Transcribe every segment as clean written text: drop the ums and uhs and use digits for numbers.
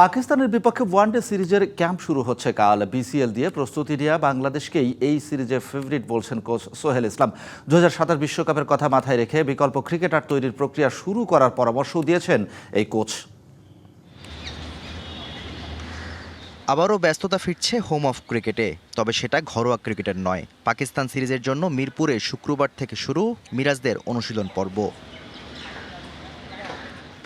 পাকিস্তানের বিপক্ষে ওয়ানডে সিরিজের ক্যাম্প শুরু হচ্ছে কাল। বিসিএল দিয়ে প্রস্তুতি নেওয়া বাংলাদেশকেই এই সিরিজের ফেভারিট বলছেন কোচ সোহেল ইসলাম। 2027 বিশ্বকাপের কথা মাথায় রেখে বিকল্প ক্রিকেটার তৈরির প্রক্রিয়া শুরু করার পরামর্শও দিয়েছেন এই কোচ। আবারও ব্যস্ততা ফিরছে হোম অফ ক্রিকেটে, তবে সেটা ঘরোয়া ক্রিকেটের নয়। পাকিস্তান সিরিজের জন্য মিরপুরে শুক্রবার থেকে শুরু মিরাজদের অনুশীলন পর্ব।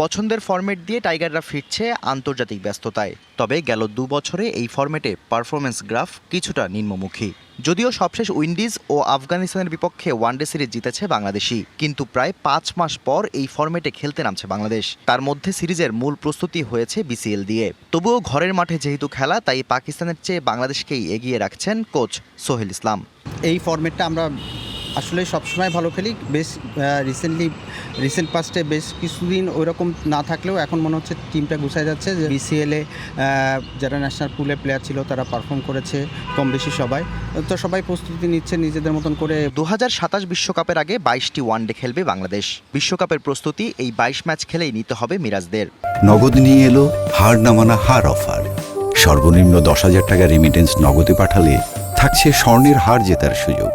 পছন্দের ফরম্যাট দিয়ে টাইগাররা ফিরছে আন্তর্জাতিক ব্যস্ততায়। তবে গেল 2 বছরে এই ফরম্যাটে পারফরমেন্স গ্রাফ কিছুটা নিম্নমুখী। যদিও সবশেষ উইন্ডিজ ও আফগানিস্তানের বিপক্ষে ওয়ানডে সিরিজ জিতেছে বাংলাদেশই, কিন্তু প্রায় 5 মাস পর এই ফরম্যাটে খেলতে নামছে বাংলাদেশ। তার মধ্যে সিরিজের মূল প্রস্তুতি হয়েছে বিসিএল দিয়ে। তবুও ঘরের মাঠে যেহেতু খেলা, তাই পাকিস্তানের চেয়ে বাংলাদেশকেই এগিয়ে রাখছেন কোচ সোহেল ইসলাম। এই ফরম্যাটটা আমরা আসলে সবসময় ভালো খেলি। বেশ রিসেন্ট পাস্টে বেশ কিছুদিন ওইরকম না থাকলেও এখন মনে হচ্ছে টিমটা গুছায় যাচ্ছে। যে বিসিএলে যারা ন্যাশনাল পুলে প্লেয়ার ছিল তারা পারফর্ম করেছে কম বেশি সবাই, তো সবাই প্রস্তুতি নিচ্ছে নিজেদের মতন করে। 2027 বিশ্বকাপের আগে 22টি ওয়ানডে খেলবে বাংলাদেশ। বিশ্বকাপের প্রস্তুতি এই 22 ম্যাচ খেলেই নিতে হবে মিরাজদের। নগদ নিয়ে এলো হার না মানা হার অফার। সর্বনিম্ন 10,000 টাকা রেমিটেন্স নগদে পাঠালে থাকছে স্বর্ণের হার জেতার সুযোগ।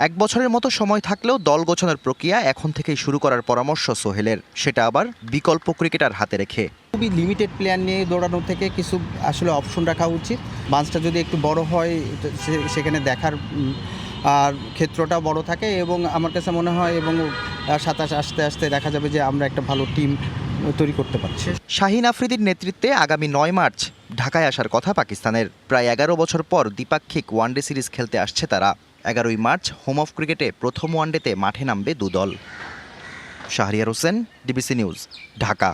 1 বছরের মতো সময় থাকলেও দল গোছানোর প্রক্রিয়া এখন থেকেই শুরু করার পরামর্শ সোহেলের, সেটা আবার বিকল্প ক্রিকেটার হাতে রেখে। খুবই লিমিটেড প্লেয়ার নিয়ে দৌড়ানো থেকে কিছু আসলে অপশন রাখা উচিত। বাঞ্চটা যদি একটু বড় হয় সেখানে দেখার আর ক্ষেত্রটাও বড় থাকে, এবং আমার কাছে মনে হয় এবং 27 আস্তে আস্তে দেখা যাবে যে আমরা একটা ভালো টিম তৈরি করতে পারছি। শাহিন আফ্রিদির নেতৃত্বে আগামী 9 মার্চ ঢাকায় আসার কথা পাকিস্তানের। প্রায় 11 বছর পর দ্বিপাক্ষিক ওয়ানডে সিরিজ খেলতে আসছে তারা। 11ই মার্চ হোম অফ ক্রিকেটে প্রথম ওয়ানডেতে মাঠে নামবে 2 দল। Shahriar Hossain, DBC news, Dhaka.